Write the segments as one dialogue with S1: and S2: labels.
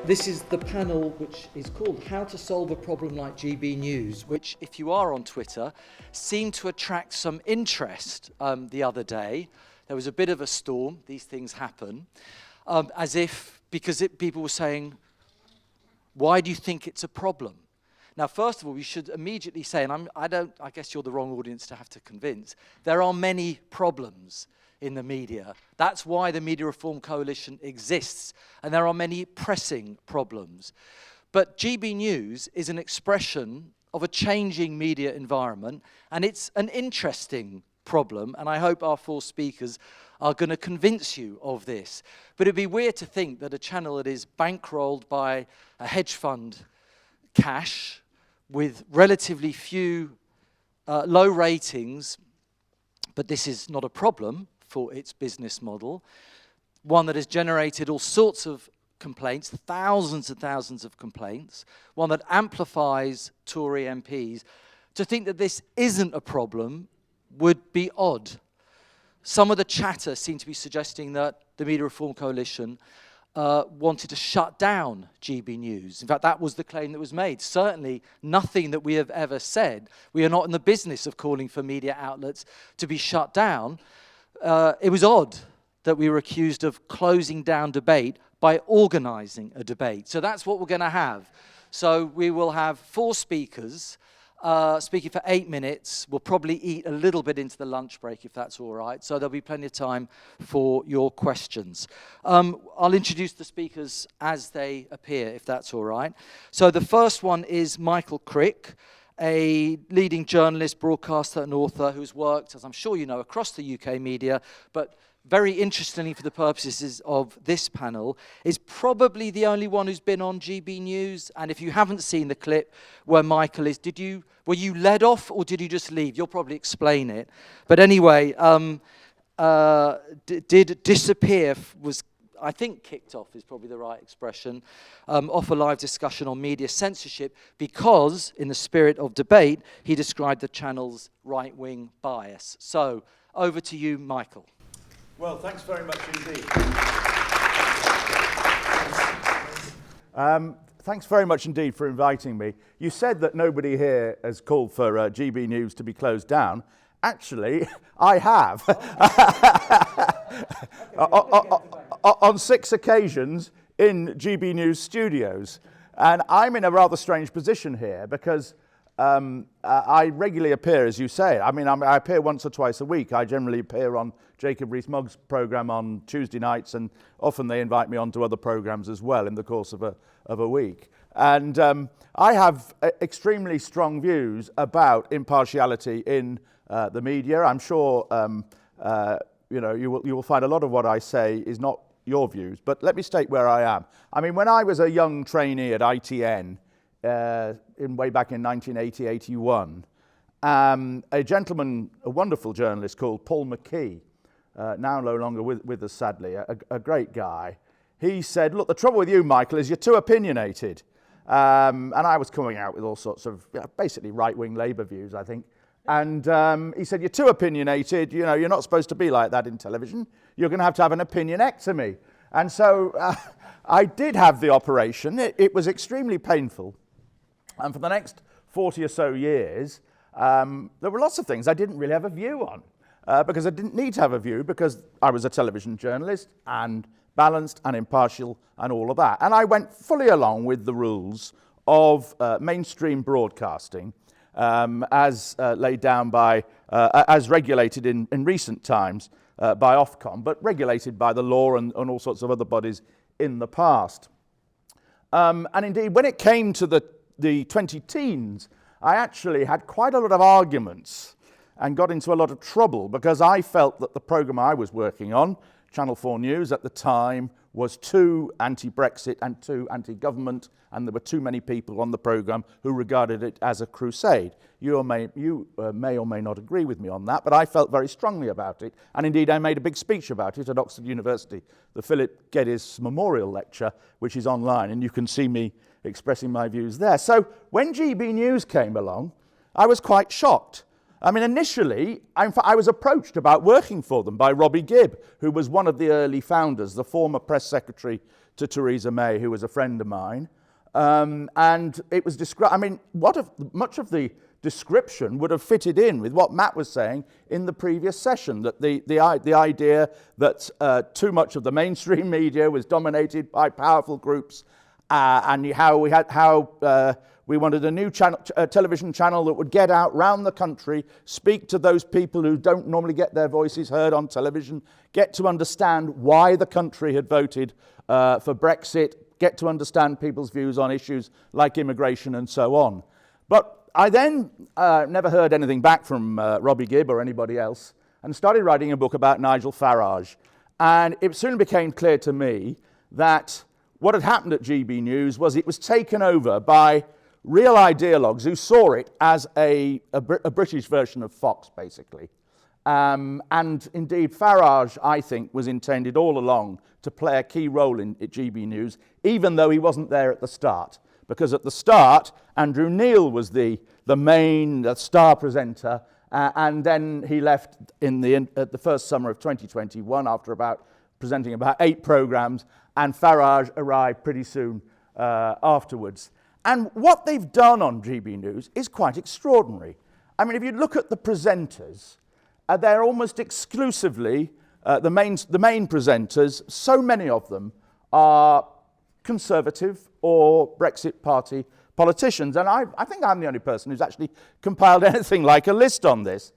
S1: This is the panel which is called How to Solve a Problem Like GB News, which, if you are on Twitter, seemed to attract some interest the other day. There was a bit of a storm. These things happen. People were saying, why do you think it's a problem? Now, first of all, we should immediately say, and I guess you're the wrong audience to have to convince, there are many problems in the media. That's why the Media Reform Coalition exists, and there are many pressing problems. But GB News is an expression of a changing media environment, and it's an interesting problem, and I hope our four speakers are going to convince you of this. But it'd be weird to think that a channel that is bankrolled by a hedge fund cash with relatively few low ratings, but this is not a problem for its business model, one that has generated all sorts of complaints, thousands and thousands of complaints, one that amplifies Tory MPs. To think that this isn't a problem would be odd. Some of the chatter seemed to be suggesting that the Media Reform Coalition wanted to shut down GB News. In fact, that was the claim that was made. Certainly nothing that we have ever said. We are not in the business of calling for media outlets to be shut down. It was odd that we were accused of closing down debate by organising a debate. So that's what we're going to have. So we will have four speakers speaking for 8 minutes. We'll probably eat a little bit into the lunch break, if that's all right. So there'll be plenty of time for your questions. I'll introduce the speakers as they appear, if that's all right. So the first one is Michael Crick, a leading journalist, broadcaster and author who's worked, as I'm sure you know, across the UK media, but very interestingly for the purposes of this panel, is probably the only one who's been on GB News. And if you haven't seen the clip where Michael is, were you led off or did you just leave? You'll probably explain it. But anyway, did disappear, was I think kicked off is probably the right expression, off a live discussion on media censorship because, in the spirit of debate, he described the channel's right-wing bias. So, over to you, Michael.
S2: Well, thanks very much indeed. Thanks very much indeed for inviting me. You said that nobody here has called for GB News to be closed down. Actually, I have. On 6 occasions in GB News studios. And I'm in a rather strange position here because I regularly appear, as you say. I mean, I appear once or twice a week. I generally appear on Jacob Rees-Mogg's programme on Tuesday nights, and often they invite me onto other programmes as well in the course of a week. And I have extremely strong views about impartiality in the media. I'm sure you will find a lot of what I say is not your views, but let me state where I am. I mean, when I was a young trainee at ITN, way back in 1980-81, a gentleman, a wonderful journalist called Paul McKee, now no longer with us sadly, a great guy, he said, look, the trouble with you, Michael, is you're too opinionated. And I was coming out with all sorts of basically right-wing Labour views, I think. And he said, you're too opinionated, you're not supposed to be like that in television. You're going to have an opinionectomy. And so I did have the operation. It was extremely painful. And for the next 40 or so years, there were lots of things I didn't really have a view on because I didn't need to have a view because I was a television journalist and balanced and impartial and all of that. And I went fully along with the rules of mainstream broadcasting as laid down by, as regulated in recent times by Ofcom, but regulated by the law and all sorts of other bodies in the past. And indeed, when it came to the 20-teens, I actually had quite a lot of arguments and got into a lot of trouble because I felt that the programme I was working on, Channel 4 News at the time, was too anti-Brexit and too anti-government, and there were too many people on the programme who regarded it as a crusade. You may or may not agree with me on that, but I felt very strongly about it, and indeed I made a big speech about it at Oxford University, the Philip Geddes Memorial Lecture, which is online, and you can see me expressing my views there. So when GB News came along, I was quite shocked I mean, initially, I was approached about working for them by Robbie Gibb, who was one of the early founders, the former press secretary to Theresa May, who was a friend of mine. And it was described, I mean, much of the description would have fitted in with what Matt was saying in the previous session, that the idea that too much of the mainstream media was dominated by powerful groups, and how we wanted a new television channel that would get out round the country, speak to those people who don't normally get their voices heard on television, get to understand why the country had voted for Brexit, get to understand people's views on issues like immigration and so on. But I then never heard anything back from Robbie Gibb or anybody else, and started writing a book about Nigel Farage. And it soon became clear to me that what had happened at GB News was it was taken over by real ideologues who saw it as a British version of Fox, basically. And indeed, Farage, I think, was intended all along to play a key role in GB News, even though he wasn't there at the start. Because at the start, Andrew Neil was the main star presenter, and then he left at the first summer of 2021 after presenting about 8 programmes, and Farage arrived pretty soon afterwards. And what they've done on GB News is quite extraordinary. I mean, if you look at the presenters, they're almost exclusively the main presenters. So many of them are Conservative or Brexit Party politicians. And I think I'm the only person who's actually compiled anything like a list on this.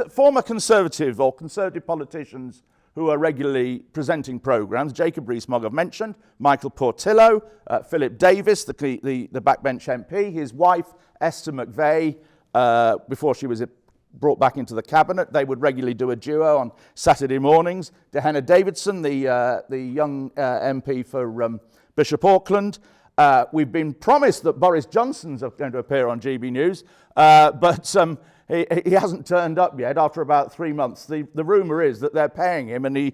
S2: Former Conservative or Conservative politicians who are regularly presenting programmes, Jacob Rees-Mogg I've mentioned, Michael Portillo, Philip Davis, the backbench MP, his wife, Esther McVeigh, before she was brought back into the cabinet. They would regularly do a duo on Saturday mornings. Dehenna Davidson, the young MP for Bishop Auckland. We've been promised that Boris Johnson's going to appear on GB News, but he hasn't turned up yet after about 3 months. The rumour is that they're paying him, and he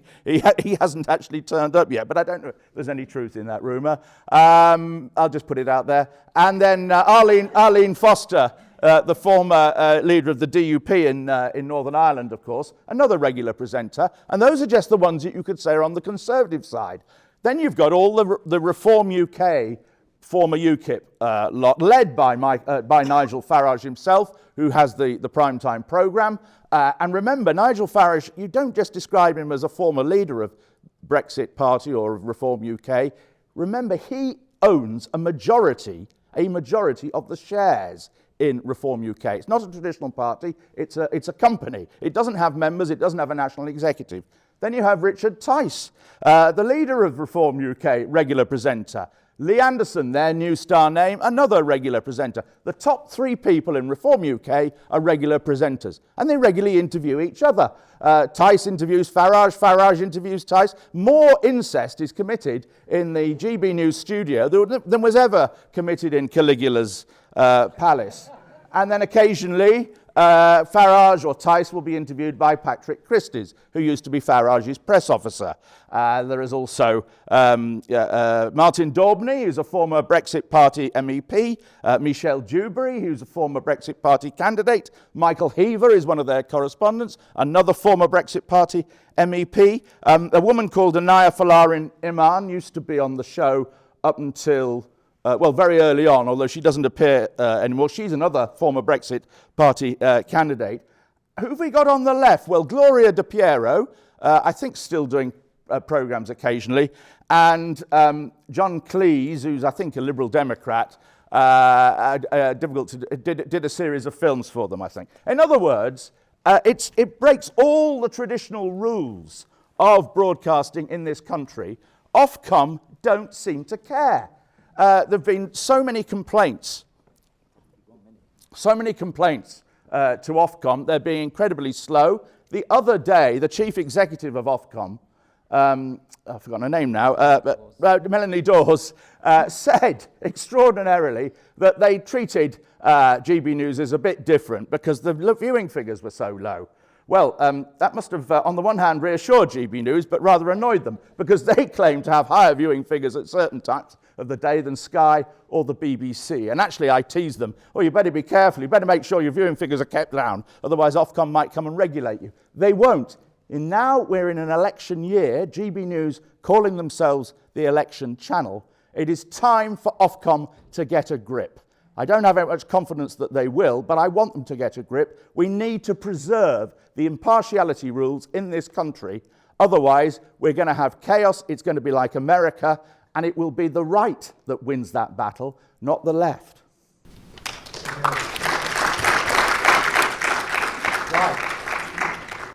S2: hasn't actually turned up yet, but I don't know if there's any truth in that rumour. I'll just put it out there. And then Arlene Foster, the former leader of the DUP in Northern Ireland, of course, another regular presenter. And those are just the ones that you could say are on the Conservative side. Then you've got all the Reform UK, former UKIP lot, led by Nigel Farage himself, who has the primetime programme. And remember, Nigel Farage, you don't just describe him as a former leader of Brexit Party or of Reform UK. Remember, he owns a majority of the shares in Reform UK. It's not a traditional party, it's a company. It doesn't have members, it doesn't have a national executive. Then you have Richard Tice, the leader of Reform UK, regular presenter. Lee Anderson, their new star name, another regular presenter. The top 3 people in Reform UK are regular presenters, and they regularly interview each other. Tice interviews Farage, Farage interviews Tice. More incest is committed in the GB News studio than was ever committed in Caligula's palace. And then occasionally, Farage or Tice will be interviewed by Patrick Christys, who used to be Farage's press officer. There is also Martin Daubney, who's a former Brexit Party MEP, Michelle Dewberry, who's a former Brexit Party candidate, Michael Heaver is one of their correspondents, another former Brexit Party MEP. A woman called Anaya Falarin Iman used to be on the show up until very early on, although she doesn't appear anymore. She's another former Brexit Party candidate. Who have we got on the left? Well, Gloria De Piero, I think still doing programmes occasionally, and John Cleese, who's I think a Liberal Democrat, did a series of films for them, I think. In other words, it breaks all the traditional rules of broadcasting in this country. Ofcom don't seem to care. There have been so many complaints to Ofcom. They're being incredibly slow. The other day, the chief executive of Ofcom, I've forgotten her name now, Melanie Dawes, said extraordinarily that they treated GB News as a bit different because the viewing figures were so low. Well, that must have, on the one hand, reassured GB News, but rather annoyed them, because they claim to have higher viewing figures at certain times of the day than Sky or the BBC. And actually, I teased them, oh, you better be careful, you better make sure your viewing figures are kept down, otherwise Ofcom might come and regulate you. They won't. And now we're in an election year, GB News calling themselves the election channel. It is time for Ofcom to get a grip. I don't have very much confidence that they will, but I want them to get a grip. We need to preserve the impartiality rules in this country. Otherwise, we're going to have chaos. It's going to be like America, and it will be the right that wins that battle, not the left.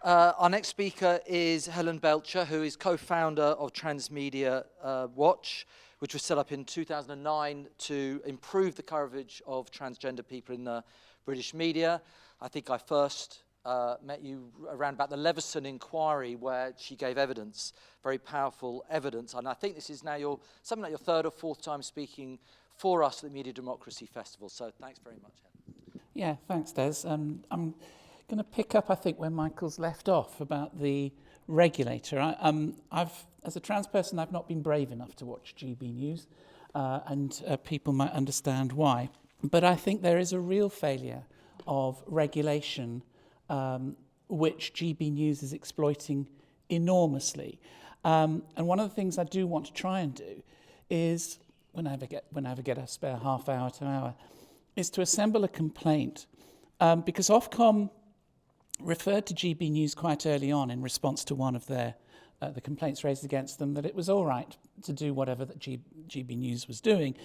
S1: Our next speaker is Helen Belcher, who is co-founder of Transmedia Watch, which was set up in 2009 to improve the coverage of transgender people in the British media. I think I first met you around about the Leveson inquiry, where she gave evidence, very powerful evidence. And I think this is now something like your third or fourth time speaking for us at the Media Democracy Festival. So thanks very much, Helen.
S3: Yeah, thanks, Des. I'm going to pick up, I think, where Michael's left off about the regulator. As a trans person, I've not been brave enough to watch GB News, and people might understand why. But I think there is a real failure of regulation, which GB News is exploiting enormously. And one of the things I do want to try and do is, whenever I get a spare half hour to hour, is to assemble a complaint, because Ofcom referred to GB News quite early on in response to one of the complaints raised against them, that it was all right to do whatever that GB News was doing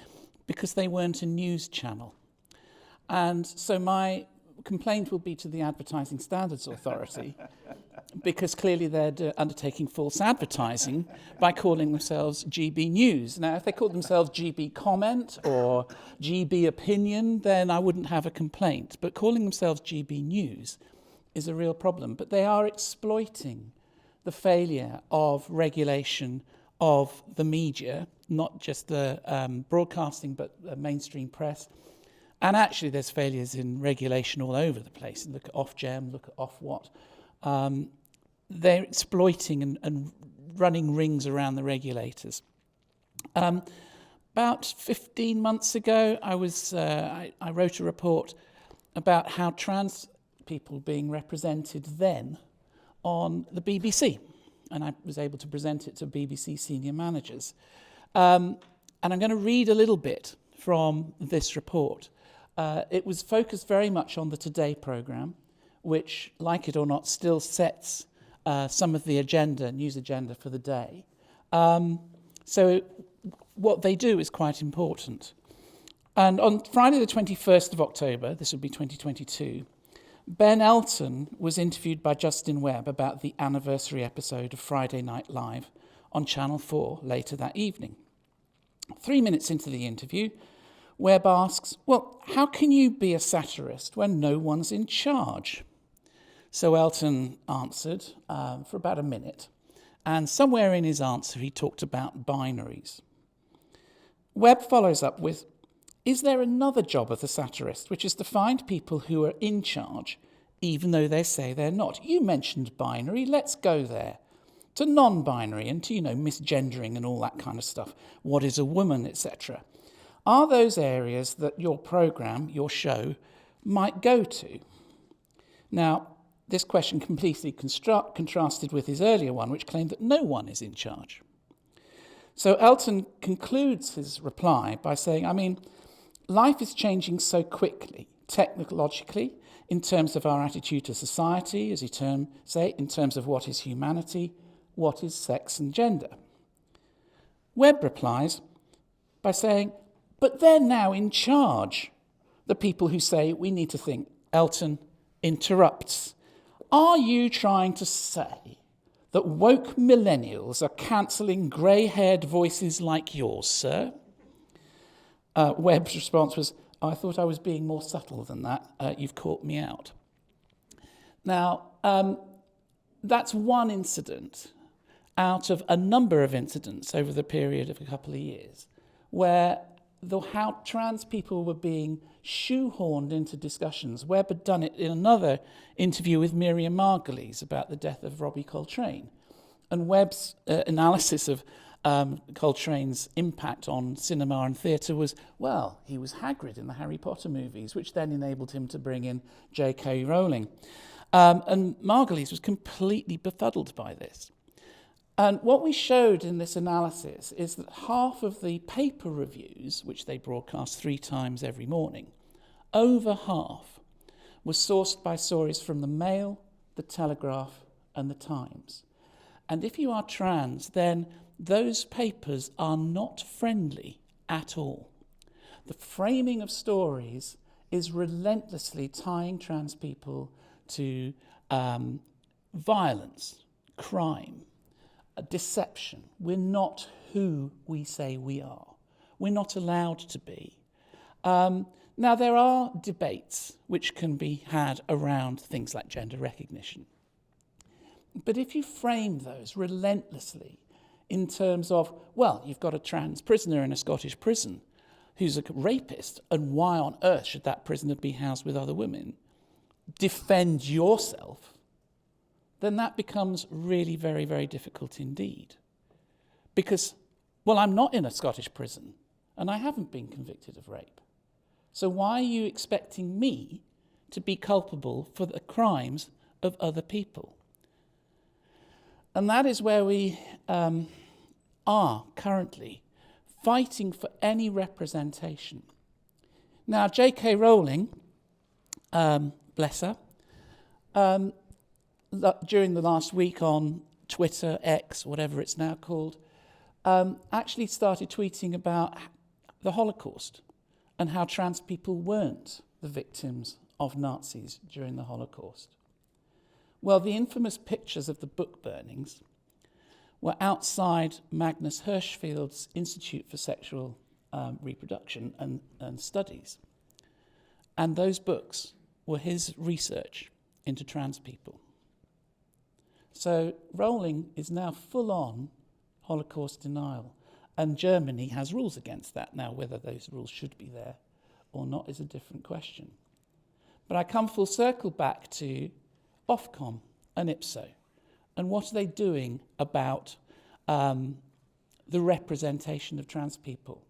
S3: because they weren't a news channel. And so my complaint will be to the Advertising Standards Authority, because clearly they're undertaking false advertising by calling themselves GB News. Now, if they called themselves GB Comment or GB Opinion, then I wouldn't have a complaint. But calling themselves GB News is a real problem. But they are exploiting the failure of regulation of the media, not just the broadcasting, but the mainstream press. And actually, there's failures in regulation all over the place. Look at Ofgem, look at Ofwat. They're exploiting and running rings around the regulators. About 15 months ago, I wrote a report about how trans people being represented then on the BBC, and I was able to present it to BBC senior managers. And I'm going to read a little bit from this report. It was focused very much on the Today programme, which, like it or not, still sets some of the news agenda for the day. So what they do is quite important. And on Friday the 21st of October, this would be 2022, Ben Elton was interviewed by Justin Webb about the anniversary episode of Friday Night Live on Channel 4 later that evening. 3 minutes into the interview, Webb asks, well, how can you be a satirist when no one's in charge? So Elton answered for about a minute, and somewhere in his answer he talked about binaries. Webb follows up with, is there another job of the satirist, which is to find people who are in charge, even though they say they're not? You mentioned binary, let's go there. To non-binary and to, misgendering and all that kind of stuff. What is a woman, etc. Are those areas that your programme, your show, might go to? Now, this question completely contrasted with his earlier one, which claimed that no one is in charge. So Elton concludes his reply by saying, life is changing so quickly, technologically, in terms of our attitude to society, as you say, in terms of what is humanity, what is sex and gender. Webb replies by saying, but they're now in charge, the people who say we need to think. Elton interrupts. Are you trying to say that woke millennials are cancelling grey-haired voices like yours, sir? Webb's response was, I thought I was being more subtle than that. You've caught me out. Now, that's one incident out of a number of incidents over the period of a couple of years where how trans people were being shoehorned into discussions. Webb had done it in another interview with Miriam Margolyes about the death of Robbie Coltrane. And Webb's analysis of Coltrane's impact on cinema and theatre was, well, he was Hagrid in the Harry Potter movies, which then enabled him to bring in J.K. Rowling. And Margolyes was completely befuddled by this. And what we showed in this analysis is that half of the paper reviews, which they broadcast 3 times every morning, over half were sourced by stories from the Mail, the Telegraph, and the Times. And if you are trans, then those papers are not friendly at all. The framing of stories is relentlessly tying trans people to violence, crime, deception. We're not who we say we are. We're not allowed to be. Now, there are debates which can be had around things like gender recognition. But if you frame those relentlessly in terms of, well, you've got a trans prisoner in a Scottish prison who's a rapist, and why on earth should that prisoner be housed with other women? Defend yourself, then that becomes really very, very difficult indeed. Because, well, I'm not in a Scottish prison, and I haven't been convicted of rape. So why are you expecting me to be culpable for the crimes of other people? And that is where we are currently fighting for any representation. Now, J.K. Rowling, bless her, during the last week on Twitter, X, whatever it's now called, actually started tweeting about the Holocaust and how trans people weren't the victims of Nazis during the Holocaust. Well, the infamous pictures of the book burnings were outside Magnus Hirschfeld's Institute for Sexual Reproduction and Studies. And those books were his research into trans people. So Rowling is now full-on Holocaust denial. And Germany has rules against that. Now, whether those rules should be there or not is a different question. But I come full circle back to Ofcom and IPSO. And what are they doing about the representation of trans people?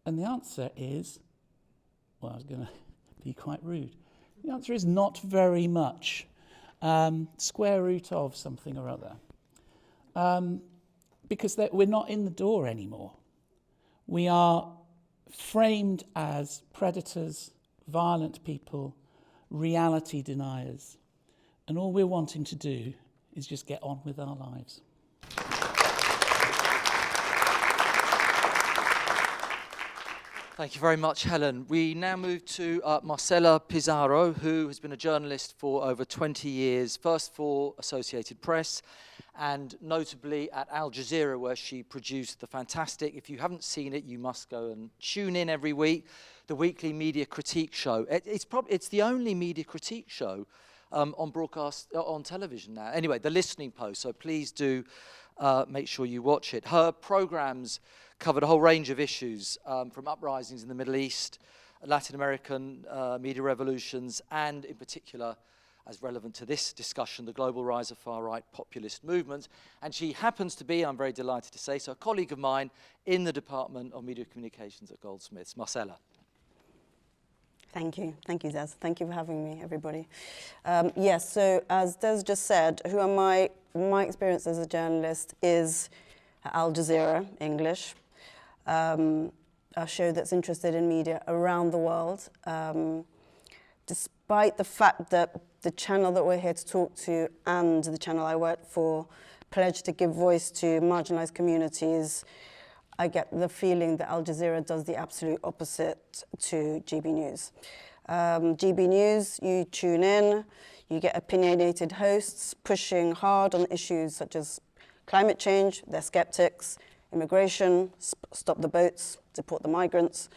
S3: And the answer is, well, I was going to be quite rude. The answer is not very much. Square root of something or other. Because we're not in the door anymore. We are framed as predators, violent people, reality deniers. And all we're wanting to do is just get on with our lives.
S1: Thank you very much, Helen. We now move to Marcella Pizarro, who has been a journalist for over 20 years, first for Associated Press, and notably at Al Jazeera, where she produced the fantastic, if you haven't seen it, you must go and tune in every week, the weekly media critique show. It's the only media critique show on broadcast, on television now. Anyway, the Listening Post, so please do make sure you watch it. Her programs covered a whole range of issues, from uprisings in the Middle East, Latin American media revolutions, and in particular, as relevant to this discussion, the global rise of far-right populist movements. And she happens to be, I'm very delighted to say so, a colleague of mine in the Department of Media Communications at Goldsmiths. Marcella.
S4: Thank you, Des. Thank you for having me, everybody. Yes, so as Des just said, who am I? My experience as a journalist is Al Jazeera, English, a show that's interested in media around the world. Despite the fact that the channel that we're here to talk to and the channel I work for pledged to give voice to marginalized communities, I get the feeling that Al Jazeera does the absolute opposite to GB News. GB News, you tune in, you get opinionated hosts pushing hard on issues such as climate change, they're skeptics, immigration, stop the boats, deport the migrants,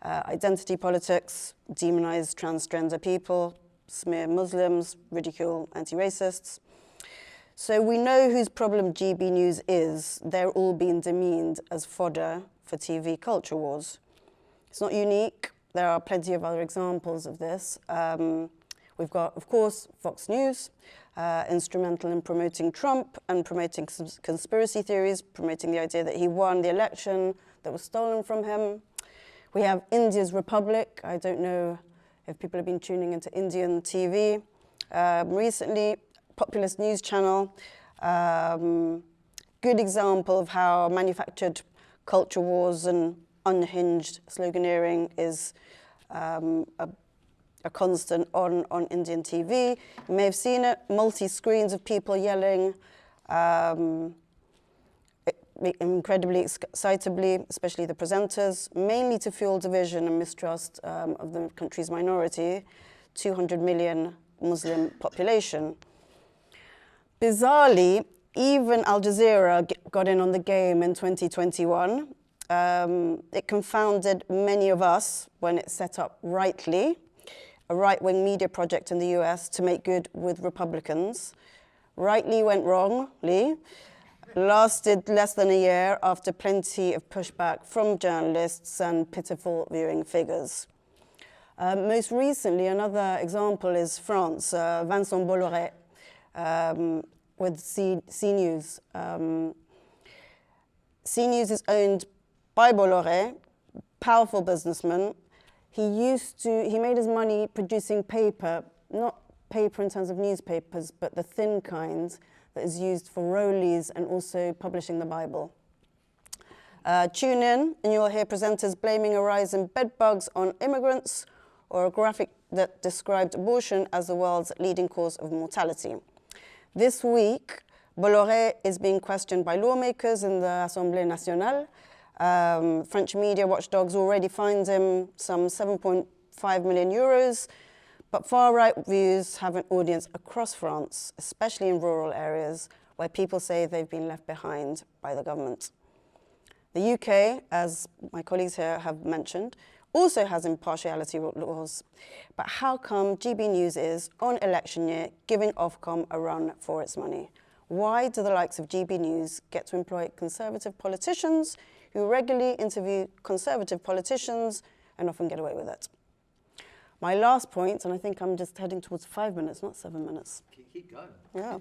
S4: identity politics, demonize transgender people, smear Muslims, ridicule anti-racists. So we know whose problem GB News is. They're all being demeaned as fodder for TV culture wars. It's not unique. There are plenty of other examples of this. We've got, of course, Fox News, instrumental in promoting Trump and promoting conspiracy theories, promoting the idea that he won the election that was stolen from him. We have India's Republic. I don't know if people have been tuning into Indian TV recently. Populist news channel. Good example of how manufactured culture wars and unhinged sloganeering is a constant on Indian TV. You may have seen it, multi-screens of people yelling, incredibly excitably, especially the presenters, mainly to fuel division and mistrust of the country's minority, 200 million Muslim population. Bizarrely, even Al Jazeera got in on the game in 2021. It confounded many of us when it set up Rightly, a right-wing media project in the US to make good with Republicans. Rightly went wrongly, lasted less than a year after plenty of pushback from journalists and pitiful viewing figures. Most recently, another example is France, Vincent Bolloré with CNews. CNews is owned by Bolloré, powerful businessman. He made his money producing paper, not paper in terms of newspapers, but the thin kind that is used for rollies and also publishing the Bible. Tune in and you'll hear presenters blaming a rise in bed bugs on immigrants or a graphic that described abortion as the world's leading cause of mortality. This week, Bolloré is being questioned by lawmakers in the Assemblée Nationale. French media watchdogs already fined him some 7.5 million euros, but far-right views have an audience across France, especially in rural areas where people say they've been left behind by the government. The UK, as my colleagues here have mentioned, also has impartiality laws. But how come GB News is, on election year, giving Ofcom a run for its money? Why do the likes of GB News get to employ conservative politicians who regularly interview conservative politicians and often get away with it? My last point, and I think I'm just heading towards 5 minutes, not 7 minutes.
S1: Keep going.
S4: Yeah.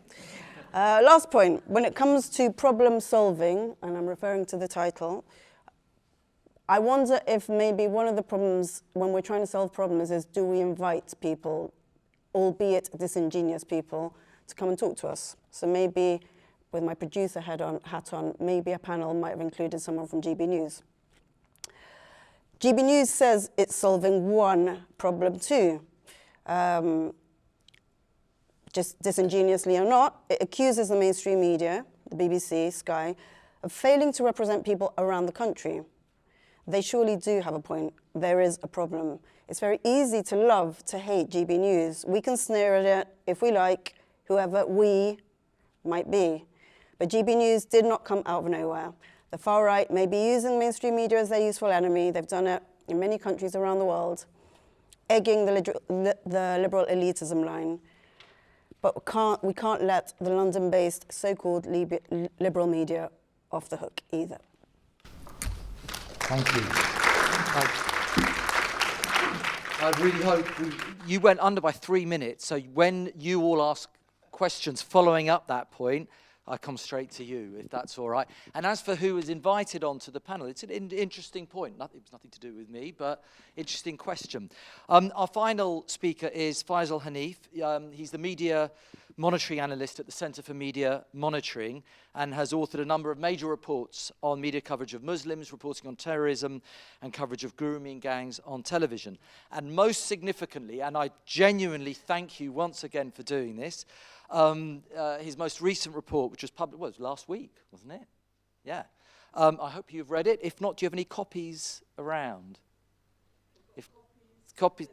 S4: Last point, when it comes to problem solving, and I'm referring to the title, I wonder if maybe one of the problems when we're trying to solve problems is, do we invite people, albeit disingenuous people, to come and talk to us? So maybe with my producer hat on, maybe a panel might have included someone from GB News. GB News says it's solving one problem too. Just disingenuously or not, it accuses the mainstream media, the BBC, Sky, of failing to represent people around the country. They surely do have a point. There is a problem. It's very easy to love, to hate GB News. We can sneer at it if we like, whoever we might be. But GB News did not come out of nowhere. The far right may be using mainstream media as their useful enemy. They've done it in many countries around the world, egging the liberal elitism line. But we can't let the London-based so-called liberal media off the hook either.
S2: Thank you.
S1: I really hope you went under by 3 minutes, so when you all ask questions following up that point, I come straight to you, if that's all right. And as for who was invited onto the panel, it's an interesting point. It was nothing to do with me, but interesting question. Our final speaker is Fisel Hanif. He's the media monitoring analyst at the Centre for Media Monitoring and has authored a number of major reports on media coverage of Muslims, reporting on terrorism and coverage of grooming gangs on television. And most significantly, and I genuinely thank you once again for doing this, his most recent report, which was published, was last week, wasn't it? Yeah. I hope you've read it. If not, do you have any copies around? Copies.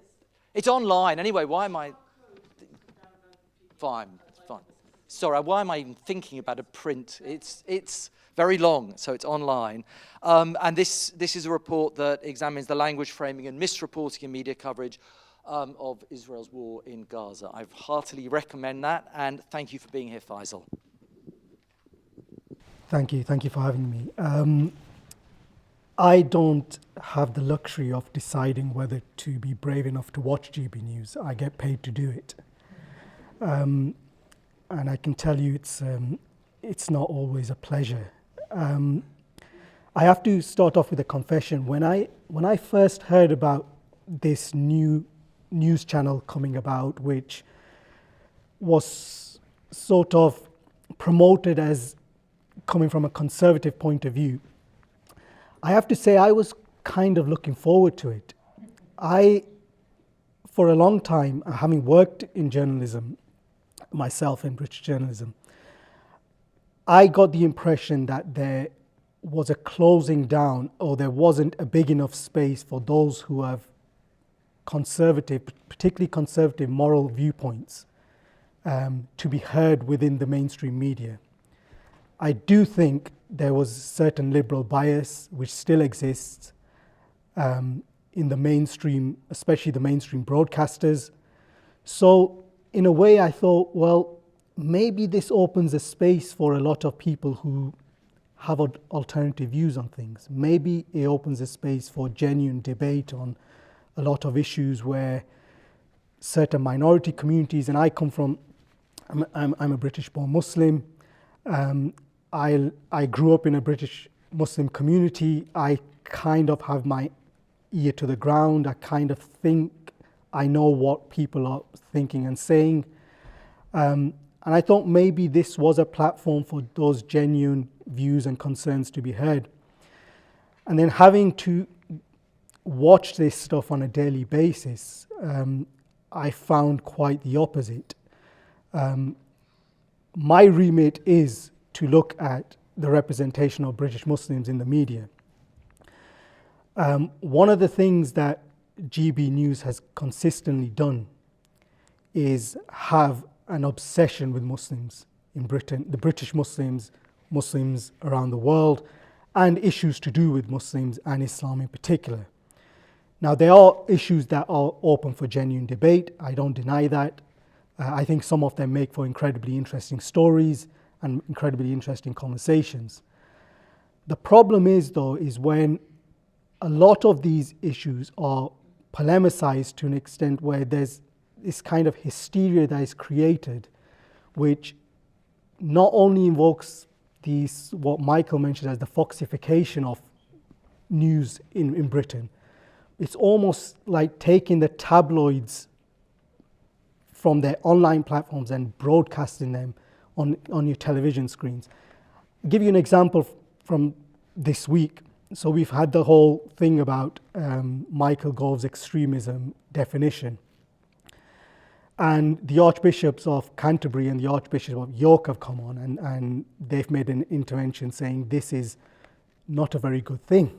S1: It's online. Anyway, why am I... Fine. Sorry, why am I even thinking about a print? It's very long, so it's online. And this is a report that examines the language framing and misreporting in media coverage of Israel's war in Gaza. I heartily recommend that, and thank you for being here, Faisal.
S5: Thank you for having me. I don't have the luxury of deciding whether to be brave enough to watch GB News. I get paid to do it. And I can tell you it's not always a pleasure. I have to start off with a confession. When I first heard about this new news channel coming about, which was sort of promoted as coming from a conservative point of view, I have to say I was kind of looking forward to it. For a long time, having worked in journalism, myself in British journalism, I got the impression that there was a closing down, or there wasn't a big enough space for those who have conservative, particularly conservative moral viewpoints, to be heard within the mainstream media. I do think there was a certain liberal bias which still exists in the mainstream, especially the mainstream broadcasters. So in a way I thought, well, maybe this opens a space for a lot of people who have alternative views on things. Maybe it opens a space for genuine debate on a lot of issues where certain minority communities, and I come from, I'm a British-born Muslim. I grew up in a British Muslim community. I kind of have my ear to the ground. I kind of think I know what people are thinking and saying. And I thought maybe this was a platform for those genuine views and concerns to be heard. And then having to watch this stuff on a daily basis, I found quite the opposite. My remit is to look at the representation of British Muslims in the media. One of the things that GB News has consistently done is have an obsession with Muslims in Britain, the British Muslims, Muslims around the world, and issues to do with Muslims and Islam in particular. Now, there are issues that are open for genuine debate. I don't deny that. I think some of them make for incredibly interesting stories and incredibly interesting conversations. The problem is, though, is when a lot of these issues are polemicized to an extent where there's this kind of hysteria that is created, which not only invokes these, what Michael mentioned as the foxification of news in Britain. It's almost like taking the tabloids from their online platforms and broadcasting them on your television screens. I'll give you an example from this week. So we've had the whole thing about Michael Gove's extremism definition. And the Archbishops of Canterbury and the Archbishop of York have come on and they've made an intervention saying this is not a very good thing.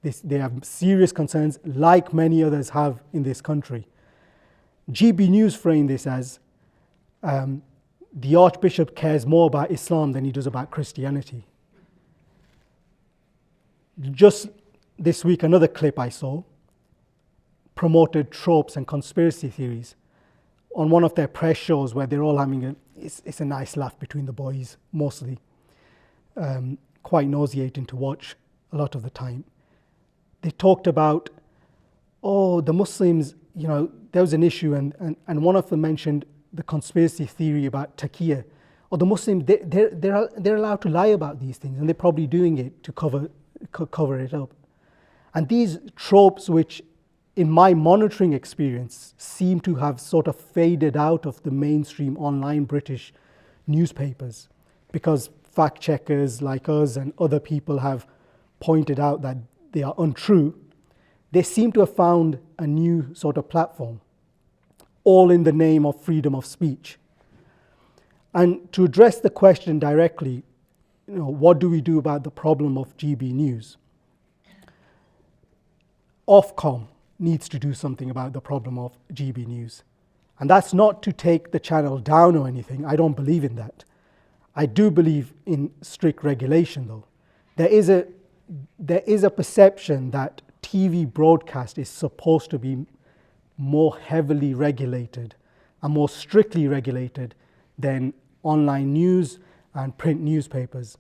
S5: They have serious concerns, like many others have in this country. GB News framed this as the Archbishop cares more about Islam than he does about Christianity. Just this week, another clip I saw promoted tropes and conspiracy theories on one of their press shows where they're all having it's a nice laugh between the boys, mostly. Quite nauseating to watch a lot of the time. They talked about, the Muslims, there was an issue and one of them mentioned the conspiracy theory about taqiyya. Or the Muslims, they're allowed to lie about these things and they're probably doing it to cover it up. And these tropes, which in my monitoring experience seem to have sort of faded out of the mainstream online British newspapers, because fact checkers like us and other people have pointed out that they are untrue, they seem to have found a new sort of platform, all in the name of freedom of speech. And to address the question directly, what do we do about the problem of GB News? Ofcom needs to do something about the problem of GB News. And that's not to take the channel down or anything. I don't believe in that. I do believe in strict regulation, though. There is a perception that TV broadcast is supposed to be more heavily regulated and more strictly regulated than online news and print newspapers.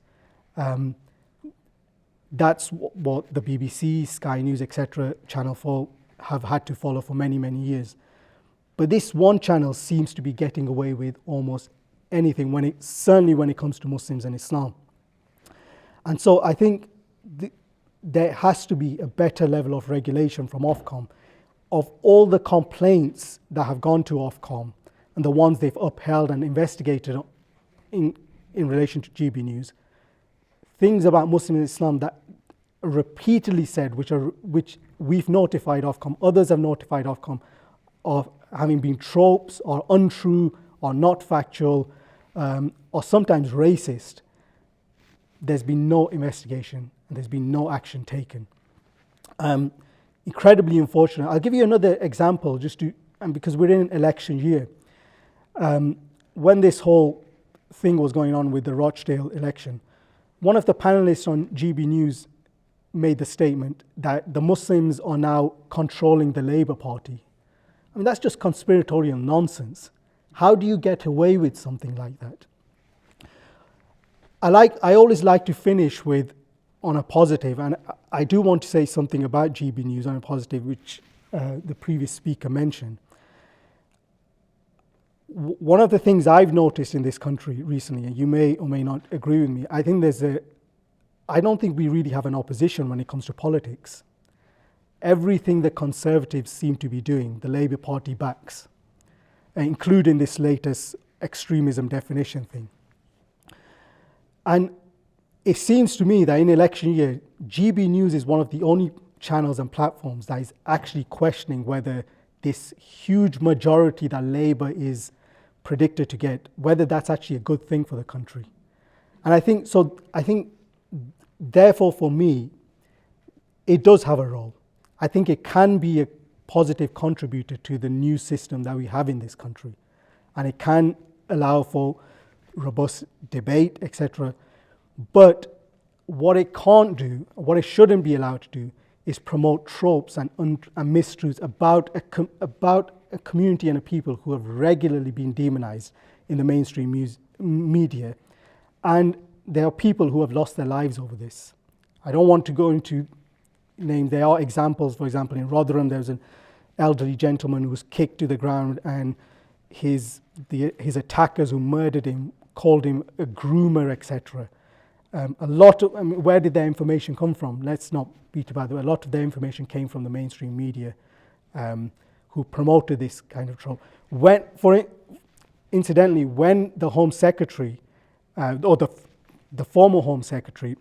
S5: That's what the BBC, Sky News, etc., Channel 4 have had to follow for many, many years. But this one channel seems to be getting away with almost anything, certainly when it comes to Muslims and Islam. And so I think there has to be a better level of regulation from Ofcom. Of all the complaints that have gone to Ofcom and the ones they've upheld and investigated in relation to GB News, things about Muslims and Islam that are repeatedly said, which we've notified Ofcom, others have notified Ofcom of having been tropes or untrue or not factual or sometimes racist, there's been no investigation and there's been no action taken. Incredibly unfortunate. I'll give you another example because we're in an election year. When this whole thing was going on with the Rochdale election, one of the panelists on GB News made the statement that the Muslims are now controlling the Labour Party. I mean, that's just conspiratorial nonsense. How do you get away with something like that? I always like to finish on a positive, and I do want to say something about GB News on a positive, which the previous speaker mentioned. One of the things I've noticed in this country recently, and you may or may not agree with me, I don't think we really have an opposition when it comes to politics. Everything the Conservatives seem to be doing, the Labour Party backs, including this latest extremism definition thing. And it seems to me that in election year, GB News is one of the only channels and platforms that is actually questioning whether this huge majority that Labour is predicted to get, whether that's actually a good thing for the country. And I think therefore for me, it does have a role. I think it can be a positive contributor to the news system that we have in this country. And it can allow for robust debate, etc. But what it can't do, what it shouldn't be allowed to do, is promote tropes and mistruths about a community and a people who have regularly been demonized in the mainstream media. And there are people who have lost their lives over this. I don't want to go into names. There are examples, for example, in Rotherham, there was an elderly gentleman who was kicked to the ground, and his attackers who murdered him called him a groomer, etc. Where did their information come from? Let's not beat about it. A lot of their information came from the mainstream media, who promoted this kind of trope. Incidentally, when the Home Secretary, or the former Home Secretary,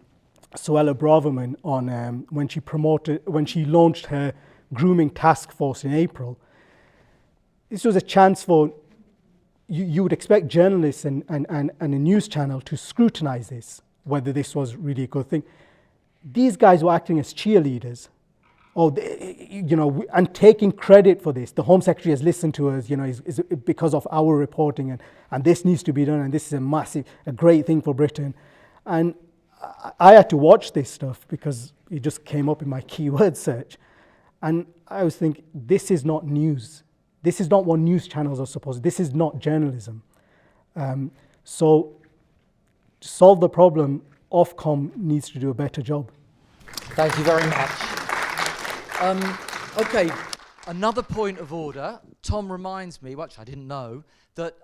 S5: Suella Braverman, when she launched her grooming task force in April, this was a chance for you would expect journalists and a news channel to scrutinize this, whether this was really a good thing. These guys were acting as cheerleaders, and taking credit for this. The Home Secretary has listened to us, is because of our reporting, and this needs to be done, and this is a great thing for Britain. And I had to watch this stuff because it just came up in my keyword search. And I was thinking, this is not news. This is not what news channels are supposed to. This is not journalism. So to solve the problem, Ofcom needs to do a better job.
S1: Thank you very much. Okay, another point of order. Tom reminds me, which I didn't know, that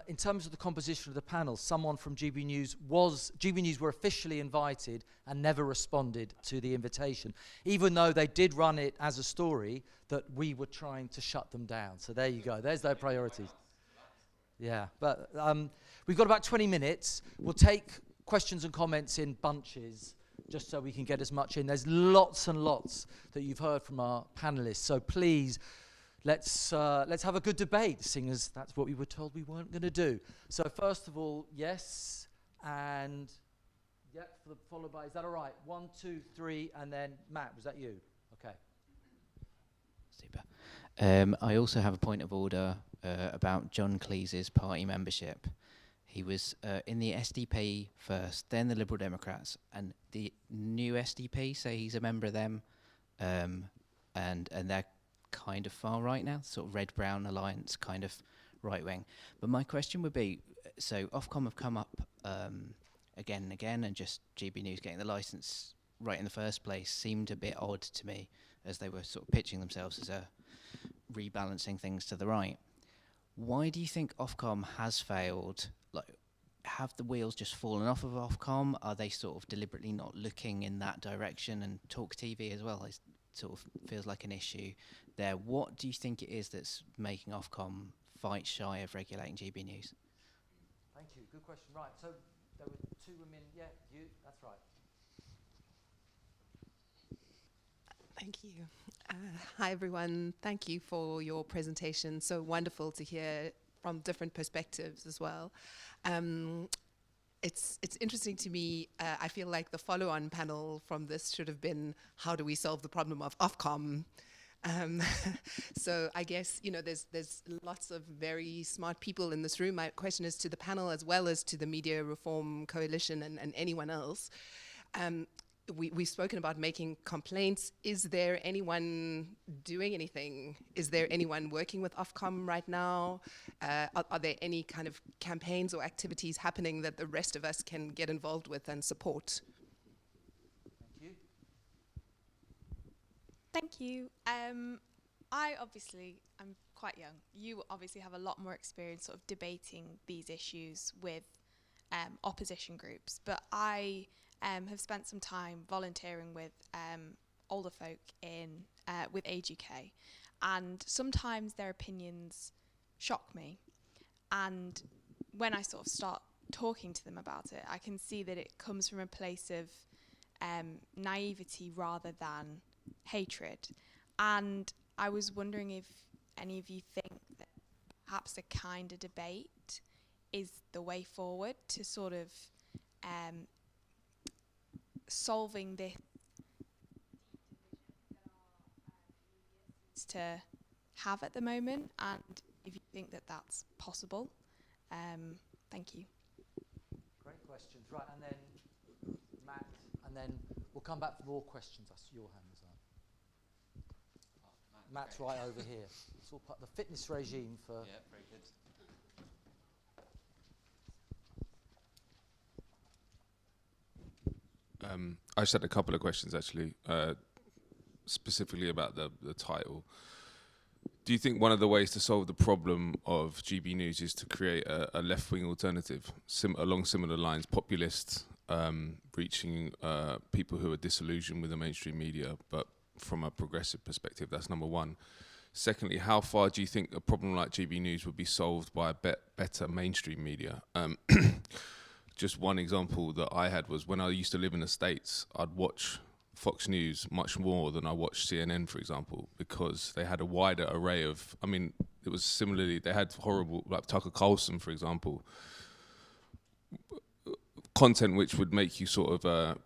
S1: in terms of the composition of the panel, someone from GB News were officially invited and never responded to the invitation, even though they did run it as a story that we were trying to shut them down. So there you go. There's their priorities. Yeah, but we've got about 20 minutes. We'll take questions and comments in bunches, just so we can get as much in. There's lots and lots that you've heard from our panelists. So please, let's have a good debate, seeing as that's what we were told we weren't going to do. So first of all, yes, and yep, followed by, is that all right? 1, 2, 3, and then Matt, was that you? Okay.
S6: Super. I also have a point of order about John Cleese's party membership. He was in the SDP first, then the Liberal Democrats, and the new SDP say he's a member of them, and they're kind of far right now, sort of red-brown alliance, kind of right-wing. But my question would be, so Ofcom have come up again and again, and just GB News getting the licence right in the first place seemed a bit odd to me, as they were sort of pitching themselves as a rebalancing things to the right. Why do you think Ofcom has failed? Like, have the wheels just fallen off of Ofcom? Are they sort of deliberately not looking in that direction? And Talk TV as well, it sort of feels like an issue there. What do you think it is that's making Ofcom fight shy of regulating GB News?
S1: Thank you. Good question. Right. So there were two women. Yeah, you. That's right.
S7: Thank you. Hi, everyone. Thank you for your presentation. So wonderful to hear from different perspectives as well. It's interesting to me. I feel like the follow-on panel from this should have been, how do we solve the problem of Ofcom? So I guess, you know, there's lots of very smart people in this room. My question is to the panel as well as to the Media Reform Coalition and anyone else. We've spoken about making complaints. Is there anyone doing anything? Is there anyone working with Ofcom right now? Are there any kind of campaigns or activities happening that the rest of us can get involved with and support?
S1: Thank you.
S8: Thank you. I'm quite young. You obviously have a lot more experience sort of debating these issues with opposition groups, but I have spent some time volunteering with older folk with Age UK, and sometimes their opinions shock me. And when I sort of start talking to them about it, I can see that it comes from a place of naivety rather than hatred. And I was wondering if any of you think that perhaps a kinder debate is the way forward to sort of solving this to have at the moment, and if you think that that's possible. Thank you.
S1: Great questions. Right, and then Matt, and then we'll come back for more questions. That's your hand as well. Matt's right over here. It's all part of the fitness regime for...
S9: Yeah, very good. I just had a couple of questions, actually, specifically about the title. Do you think one of the ways to solve the problem of GB News is to create a left-wing alternative along similar lines, populist, reaching people who are disillusioned with the mainstream media, but from a progressive perspective? That's number one. Secondly, how far do you think a problem like GB News would be solved by a better mainstream media? Just one example that I had was when I used to live in the States, I'd watch Fox News much more than I watched CNN, for example, because they had a wider array of, I mean, it was similarly, they had horrible, like Tucker Carlson, for example, content which would make you sort of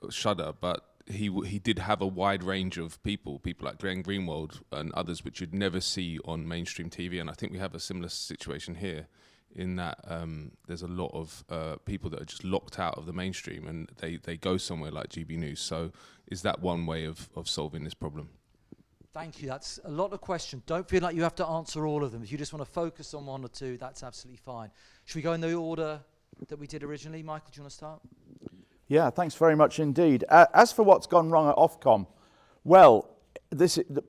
S9: shudder, but he did have a wide range of people like Glenn Greenwald and others, which you'd never see on mainstream TV. And I think we have a similar situation here in that there's a lot of people that are just locked out of the mainstream and they go somewhere like GB News. So is that one way of solving this problem?
S1: Thank you. That's a lot of questions. Don't feel like you have to answer all of them. If you just want to focus on one or two, that's absolutely fine. Should we go in the order that we did originally? Michael, do you want to start?
S2: Yeah, thanks very much indeed. As for what's gone wrong at Ofcom, well,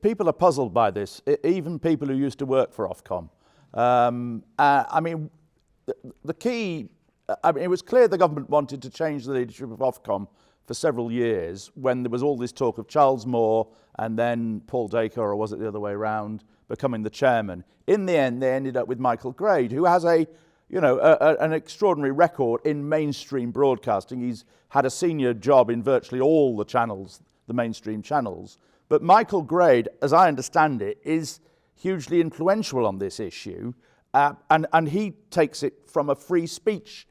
S2: people are puzzled by this, even people who used to work for Ofcom. I mean, the key, it was clear the government wanted to change the leadership of Ofcom for several years when there was all this talk of Charles Moore and then Paul Dacre, or was it the other way around, becoming the chairman. In the end, they ended up with Michael Grade, who has an extraordinary record in mainstream broadcasting. He's had a senior job in virtually all the channels, the mainstream channels. But Michael Grade, as I understand it, is hugely influential on this issue, and he takes it from a free speech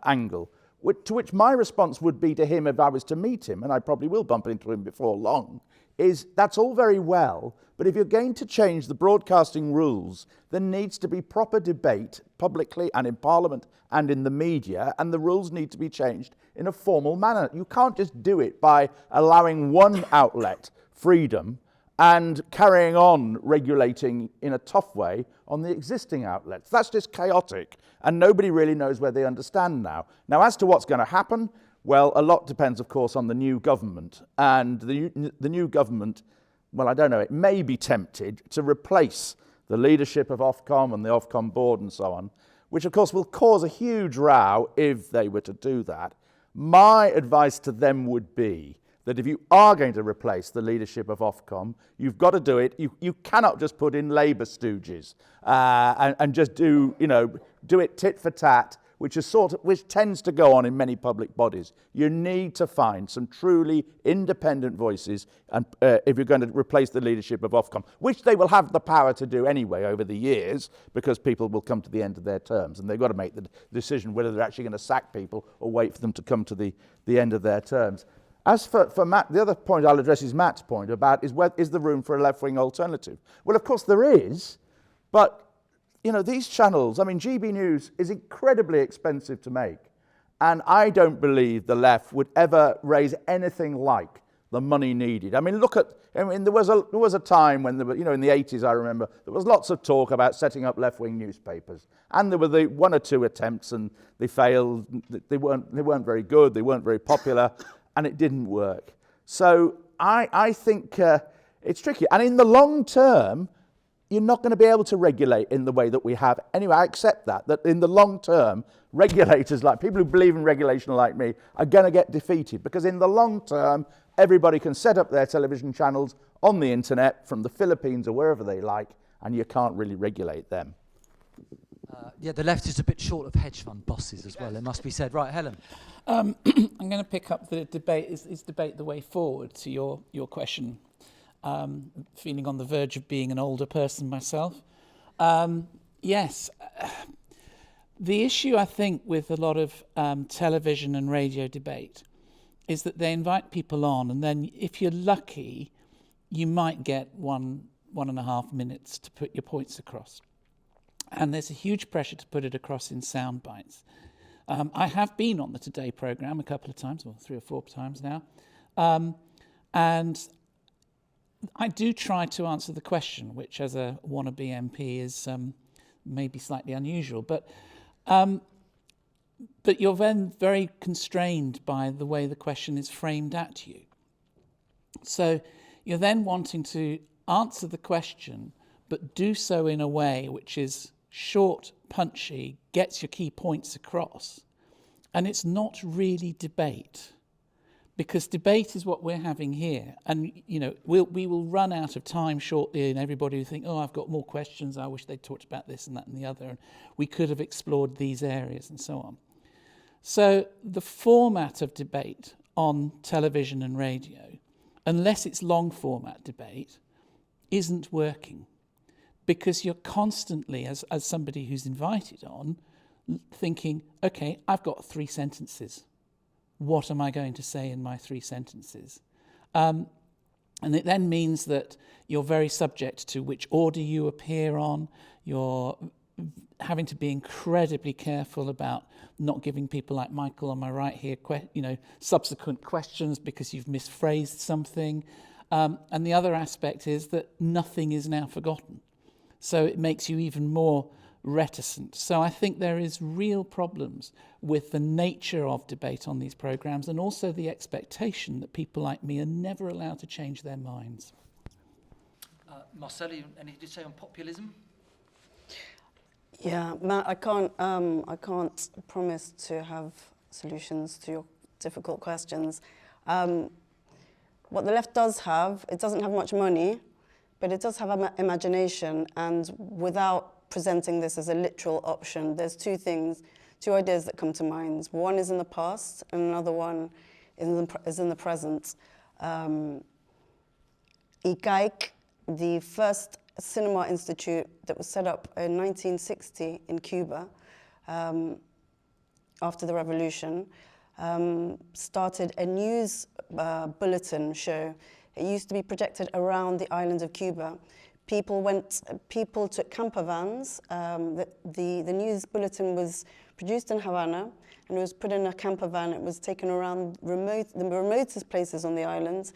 S2: angle, to which my response would be to him if I was to meet him, and I probably will bump into him before long, is that's all very well, but if you're going to change the broadcasting rules, there needs to be proper debate publicly and in Parliament and in the media, and the rules need to be changed in a formal manner. You can't just do it by allowing one outlet freedom and carrying on regulating in a tough way on the existing outlets. That's just chaotic, and nobody really knows where they understand now. Now, as to what's going to happen, Well, a lot depends, of course, on the new government. And the new government, well, I don't know, it may be tempted to replace the leadership of Ofcom and the Ofcom board and so on, which, of course, will cause a huge row if they were to do that. My advice to them would be that if you are going to replace the leadership of Ofcom, you've got to do it. You cannot just put in Labour stooges and just do it tit for tat, which tends to go on in many public bodies. You need to find some truly independent voices, and if you're going to replace the leadership of Ofcom, which they will have the power to do anyway over the years, because people will come to the end of their terms, and they've got to make the decision whether they're actually going to sack people or wait for them to come to the end of their terms. As for Matt, the other point I'll address is Matt's point about is the room for a left-wing alternative? Well, of course there is, but these channels, I mean, GB News is incredibly expensive to make, and I don't believe the left would ever raise anything like the money needed. I mean, there was a time when there were, in the 80s, I remember, there was lots of talk about setting up left-wing newspapers, and there were the one or two attempts, and they failed. They weren't very good. They weren't very popular, and it didn't work. So I think it's tricky, and in the long term, you're not going to be able to regulate in the way that we have. Anyway, I accept that in the long term, regulators, like people who believe in regulation like me, are going to get defeated, because in the long term, everybody can set up their television channels on the internet from the Philippines or wherever they like, and you can't really regulate them.
S1: The left is a bit short of hedge fund bosses as well, it must be said. Right, Helen.
S3: I'm going to pick up the debate. Is debate the way forward to your question? Feeling on the verge of being an older person myself. Yes. The issue, I think, with a lot of television and radio debate is that they invite people on, and then if you're lucky, you might get 1.5 minutes to put your points across. And there's a huge pressure to put it across in sound bites. I have been on the Today programme a couple of times, or 3 or 4 times now, and I do try to answer the question, which as a wannabe MP is maybe slightly unusual, but you're then very constrained by the way the question is framed at you. So you're then wanting to answer the question, but do so in a way which is short, punchy, gets your key points across, and it's not really debate. Because debate is what we're having here. And, we will run out of time shortly, and everybody will think, I've got more questions. I wish they'd talked about this and that and the other. And we could have explored these areas and so on. So the format of debate on television and radio, unless it's long format debate, isn't working. Because you're constantly, as somebody who's invited on, thinking, okay, I've got 3 sentences. What am I going to say in my 3 sentences? And it then means that you're very subject to which order you appear on. You're having to be incredibly careful about not giving people like Michael on my right here, subsequent questions because you've misphrased something. And the other aspect is that nothing is now forgotten. So it makes you even more reticent. So I think there is real problems with the nature of debate on these programmes, and also the expectation that people like me are never allowed to change their minds.
S1: Marcella, anything to say on populism?
S4: Yeah, Matt, I can't promise to have solutions to your difficult questions. What the left does have, it doesn't have much money, but it does have imagination, and without presenting this as a literal option, there's 2 ideas that come to mind. One is in the past, and another one is in the present. ICAIC, the first cinema institute that was set up in 1960 in Cuba, after the revolution, started a news bulletin show. It used to be projected around the island of Cuba. People took camper vans. The news bulletin was produced in Havana, and it was put in a camper van. It was taken around the remotest places on the island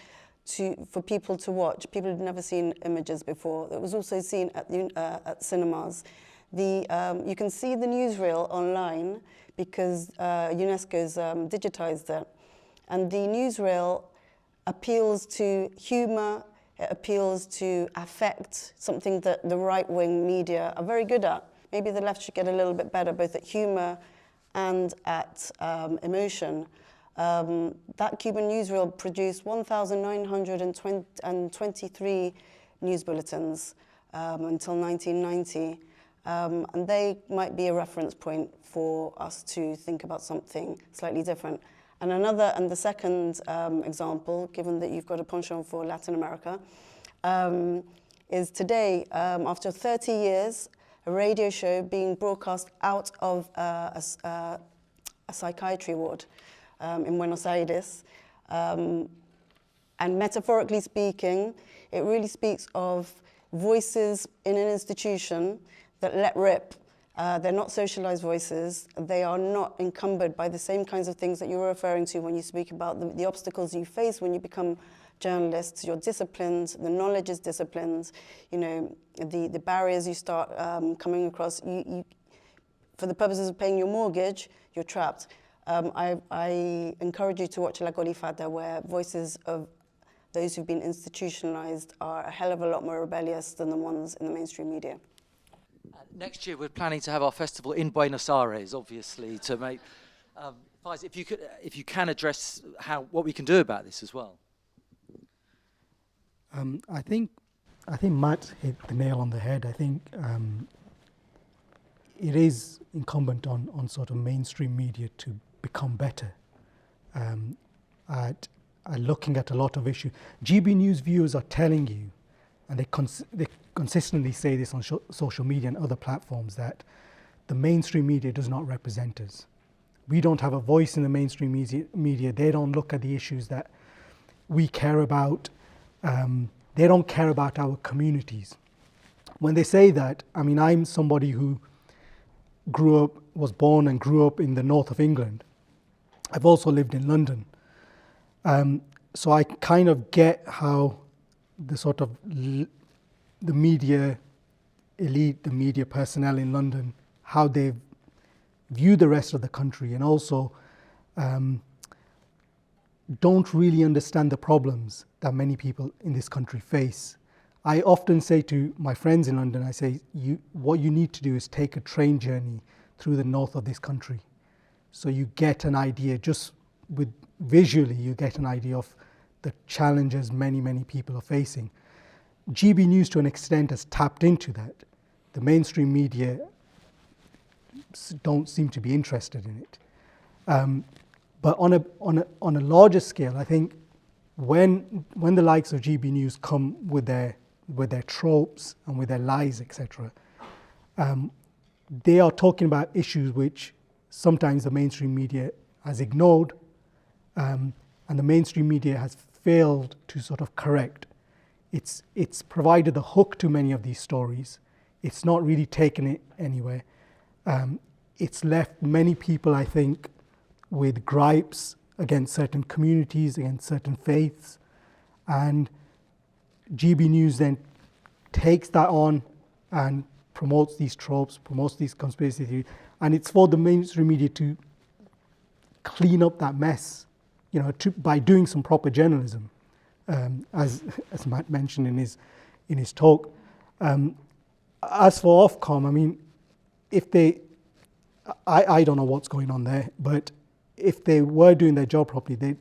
S4: for people to watch. People had never seen images before. It was also seen at cinemas. You can see the newsreel online because UNESCO's digitized it. And the newsreel appeals to humour, it appeals to affect, something that the right-wing media are very good at. Maybe the left should get a little bit better, both at humour and at emotion. That Cuban newsreel produced 1,923 news bulletins until 1990. And they might be a reference point for us to think about something slightly different. And the second example, given that you've got a penchant for Latin America, is today, after 30 years, a radio show being broadcast out of a psychiatry ward in Buenos Aires. And metaphorically speaking, it really speaks of voices in an institution that let rip. They're not socialized voices. They are not encumbered by the same kinds of things that you were referring to when you speak about the obstacles you face when you become journalists. You're disciplined, the knowledge is disciplined, you know, the barriers you start coming across, you, for the purposes of paying your mortgage, you're trapped. I encourage you to watch La Golifata, where voices of those who've been institutionalized are a hell of a lot more rebellious than the ones in the mainstream media.
S1: Next year, we're planning to have our festival in Buenos Aires, obviously, to make. Faisal, if you can address what we can do about this as well.
S5: I think Matt hit the nail on the head. I think it is incumbent on sort of mainstream media to become better at looking at a lot of issues. GB News viewers are telling you, and they consistently say this on social media and other platforms, that the mainstream media does not represent us. We don't have a voice in the mainstream media. They don't look at the issues that we care about. They don't care about our communities. When they say that, I mean, I'm somebody who was born and grew up in the north of England. I've also lived in London. So I kind of get how the sort of the media elite, the media personnel in London, how they view the rest of the country, and also don't really understand the problems that many people in this country face. I often say to my friends in London, I say, what you need to do is take a train journey through the north of this country. So you get an idea, just with visually, you get an idea of the challenges many, many people are facing. GB News, to an extent, has tapped into that. The mainstream media don't seem to be interested in it. But on a larger scale, I think when the likes of GB News come with their tropes and with their lies, etc., they are talking about issues which sometimes the mainstream media has ignored, and the mainstream media has failed to sort of correct. It's provided the hook to many of these stories. It's not really taken it anywhere. It's left many people, I think, with gripes against certain communities, against certain faiths, and GB News then takes that on and promotes these tropes, promotes these conspiracy theories, and it's for the mainstream media to clean up that mess, you know, by doing some proper journalism, as Matt mentioned in his talk. As for Ofcom, I mean, I don't know what's going on there, but if they were doing their job properly,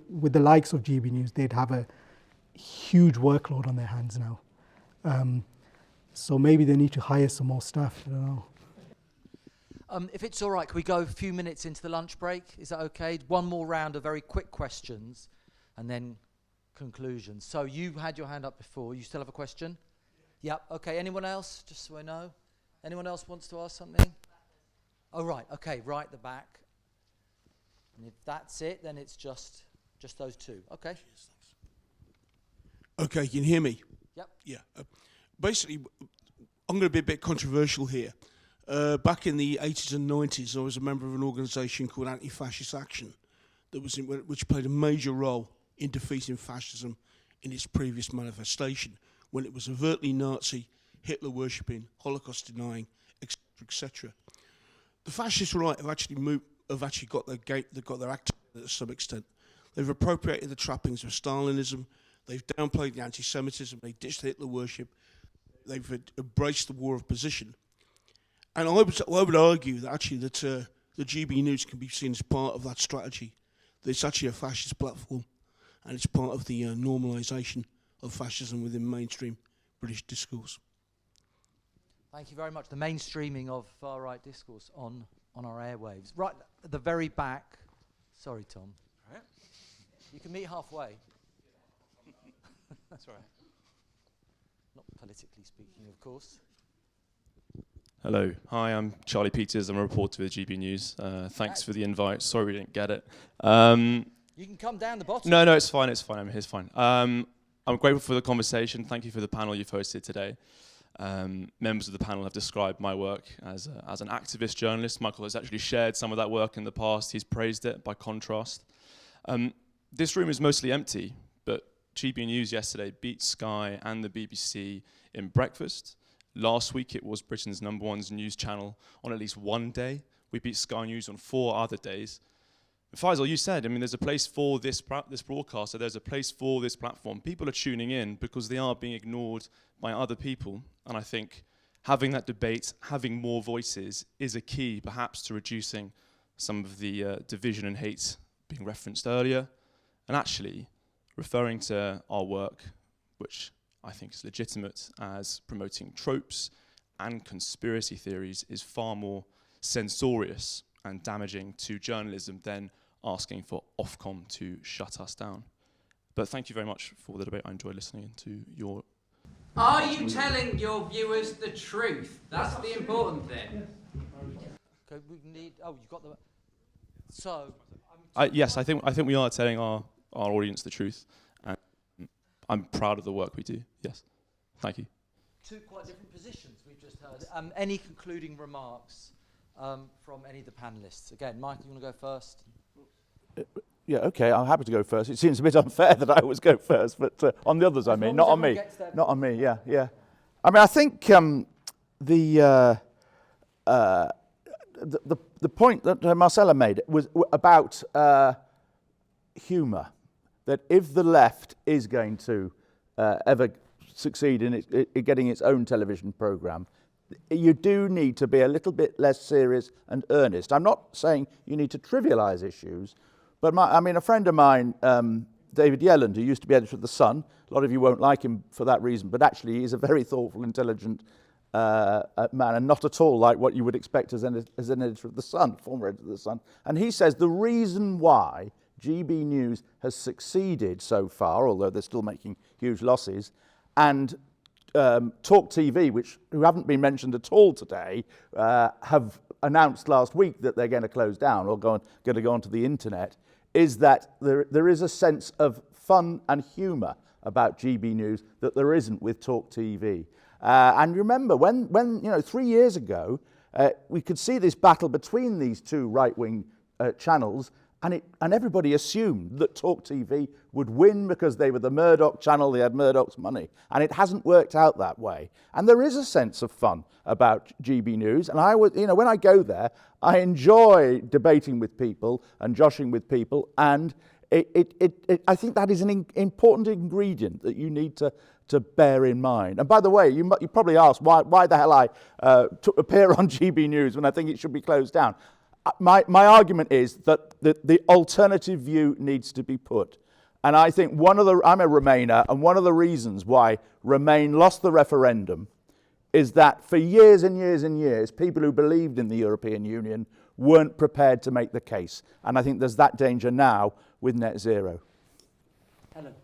S5: with the likes of GB News, they'd have a huge workload on their hands now. So maybe they need to hire some more staff, I don't know.
S1: If it's all right, can we go a few minutes into the lunch break? Is that okay? One more round of very quick questions and then conclusions. So you had your hand up before. You still have a question? Yep. Okay. Anyone else? Just so I know. Anyone else wants to ask something? Oh, right. Okay. Right at the back. And if that's it, then it's just those two. Okay.
S10: Cheers, thanks. Okay. You can hear me?
S1: Yep.
S10: Yeah. Basically, I'm going to be a bit controversial here. Back in the 80s and 90s, I was a member of an organisation called Anti-Fascist Action, which played a major role in defeating fascism in its previous manifestation, when it was overtly Nazi, Hitler worshipping, Holocaust denying, etc., etc. The fascist right have actually got their act to some extent. They've appropriated the trappings of Stalinism. They've downplayed the anti-Semitism. They ditched Hitler worship. They've embraced the war of position. And I would argue that actually that the GB News can be seen as part of that strategy. That it's actually a fascist platform, and it's part of the normalisation of fascism within mainstream British discourse.
S1: Thank you very much. The mainstreaming of far-right discourse on our airwaves. Right at the very back. Sorry, Tom.
S11: Right.
S1: You can meet halfway.
S11: That's all right.
S1: Not politically speaking, of course.
S11: Hello. Hi, I'm Charlie Peters. I'm a reporter with GB News. Thanks for the invite. Sorry we didn't get it.
S1: You can come down the bottom.
S11: No, it's fine. It's fine. I'm here. It's fine. I'm grateful for the conversation. Thank you for the panel you've hosted today. Members of the panel have described my work as an activist journalist. Michael has actually shared some of that work in the past. He's praised it by contrast. This room is mostly empty, but GB News yesterday beat Sky and the BBC in breakfast. Last week it was Britain's #1 news channel on at least one day. We beat Sky News on 4 other days. Faisal, you said, there's a place for this broadcaster, there's a place for this platform. People are tuning in because they are being ignored by other people. And I think having that debate, having more voices is a key perhaps to reducing some of the division and hate being referenced earlier. And actually referring to our work, which I think is legitimate, as promoting tropes and conspiracy theories is far more censorious and damaging to journalism than asking for Ofcom to shut us down. But thank you very much for the debate. I enjoyed listening to your...
S12: Are you telling your viewers the truth? That's the important thing.
S1: Okay, we need... Oh, you've got the... So...
S11: yes, I think we are telling our audience the truth. And I'm proud of the work we do. Yes. Thank you.
S1: 2 quite different positions we've just heard. Any concluding remarks from any of the panellists? Again, Mike, you want to go first?
S2: Yeah, okay, I'm happy to go first. It seems a bit unfair that I always go first, but on the others, I mean, not on me. Not on me, yeah. I think the point that Marcella made was about humour, that if the left is going to ever succeed in getting its own television programme, you do need to be a little bit less serious and earnest. I'm not saying you need to trivialise issues, but a friend of mine, David Yelland, who used to be editor of The Sun, a lot of you won't like him for that reason, but actually he's a very thoughtful, intelligent man, and not at all like what you would expect as an editor of The Sun, former editor of The Sun. And he says the reason why GB News has succeeded so far, although they're still making huge losses, and Talk TV, who haven't been mentioned at all today, have announced last week that they're going to close down or going to go onto the internet, is that there is a sense of fun and humour about GB News that there isn't with Talk TV. And remember, when 3 years ago, we could see this battle between these 2 right-wing channels, and everybody assumed that Talk TV would win because they were the Murdoch channel, they had Murdoch's money. And it hasn't worked out that way. And there is a sense of fun about GB News. And when I go there, I enjoy debating with people and joshing with people. And I think that is an important ingredient that you need to bear in mind. And by the way, you probably asked why the hell I appear on GB News when I think it should be closed down. My argument is that the alternative view needs to be put. And I think I'm a Remainer, and one of the reasons why Remain lost the referendum is that for years and years and years, people who believed in the European Union weren't prepared to make the case. And I think there's that danger now with net zero.
S1: Helen?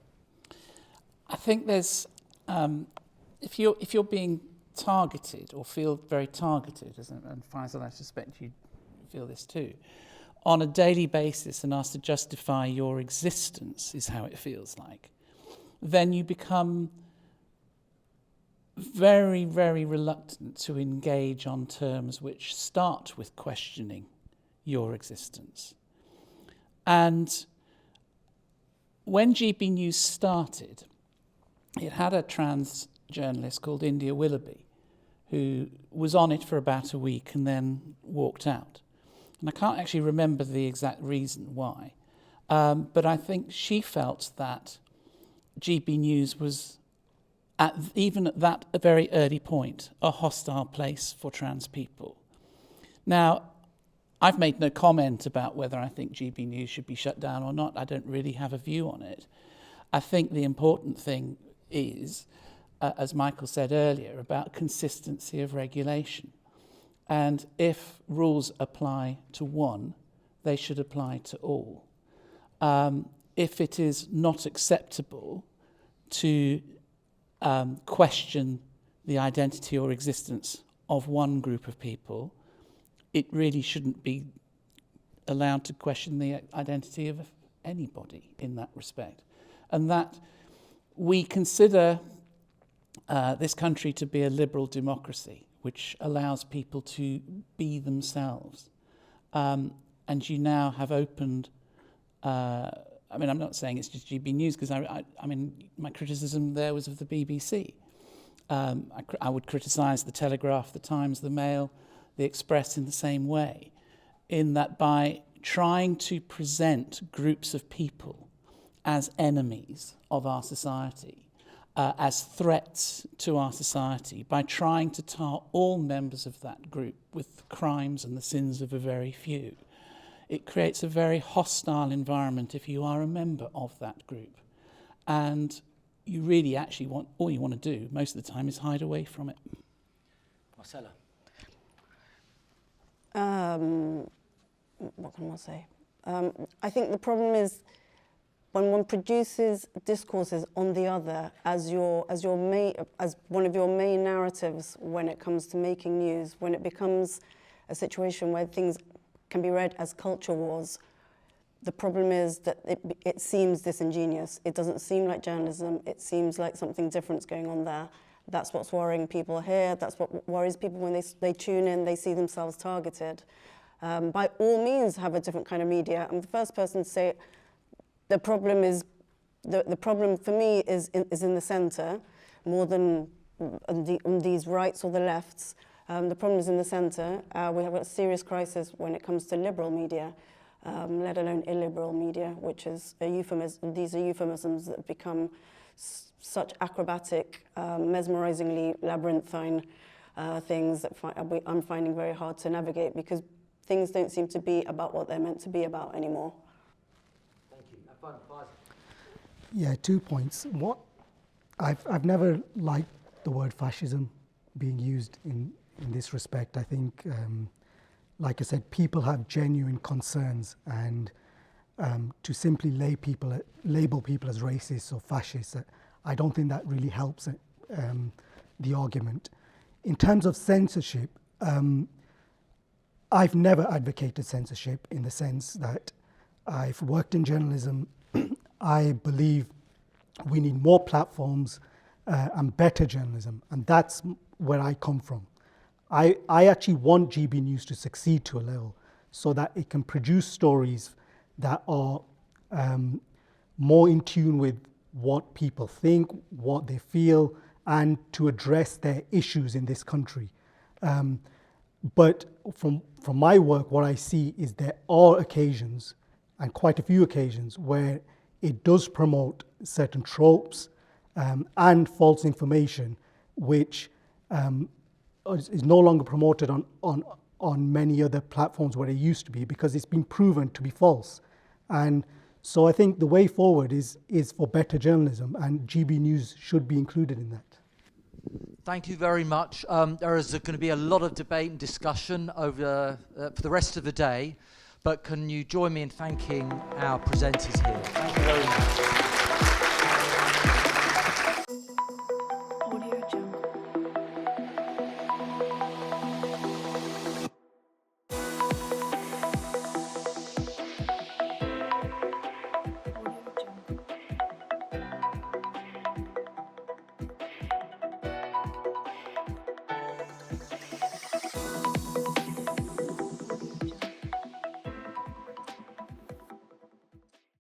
S3: I think there's, if you're being targeted or feel very targeted, and Faisal, I suspect you feel this too, on a daily basis and asked to justify your existence is how it feels like, then you become very, very reluctant to engage on terms which start with questioning your existence. And when GB News started, it had a trans journalist called India Willoughby who was on it for about a week and then walked out. And I can't actually remember the exact reason why. But I think she felt that GB News was, even at that very early point, a hostile place for trans people. Now, I've made no comment about whether I think GB News should be shut down or not. I don't really have a view on it. I think the important thing is, as Michael said earlier, about consistency of regulation. And if rules apply to one, they should apply to all. If it is not acceptable to question the identity or existence of one group of people, it really shouldn't be allowed to question the identity of anybody in that respect. And that we consider this country to be a liberal democracy, which allows people to be themselves. And you now have opened, I mean, I'm not saying it's just GB News, because I mean, my criticism there was of the BBC. I would criticise the Telegraph, the Times, the Mail, the Express in the same way, in that by trying to present groups of people as enemies of our society, as threats to our society, by trying to tar all members of that group with the crimes and the sins of a very few, it creates a very hostile environment if you are a member of that group. And you really actually want, all you want to do most of the time is hide away from it.
S1: Marcella.
S4: What can I say? I think the problem is when one produces discourses on the other as one of your main narratives when it comes to making news, when it becomes a situation where things can be read as culture wars, the problem is that it seems disingenuous. It doesn't seem like journalism. It seems like something different's going on there. That's what's worrying people here. That's what worries people when they tune in, they see themselves targeted. By all means, have a different kind of media. I'm the first person to say the problem is, the problem for me is in the centre more than on these rights or the lefts. The problem is in the centre. We have a serious crisis when it comes to liberal media, let alone illiberal media, which is a euphemism. These are euphemisms that have become such acrobatic, mesmerizingly labyrinthine things that I'm finding very hard to navigate, because things don't seem to be about what they're meant to be about anymore.
S1: Thank you. Faisal.
S5: Yeah, 2 points. What I've never liked the word fascism being used in this respect. I think, like I said, people have genuine concerns, and to simply label people as racist or fascist, I don't think that really helps the argument. In terms of censorship, I've never advocated censorship in the sense that I've worked in journalism. I believe we need more platforms and better journalism, and that's where I come from. I actually want GB News to succeed to a level so that it can produce stories that are more in tune with what people think, what they feel, and to address their issues in this country. But from my work, what I see is there are occasions, and quite a few occasions, where it does promote certain tropes and false information, which is no longer promoted on many other platforms where it used to be, because it's been proven to be false. And so I think the way forward is for better journalism, and GB News should be included in that.
S1: Thank you very much. There is going to be a lot of debate and discussion over for the rest of the day, but can you join me in thanking our presenters here? Thank you very much.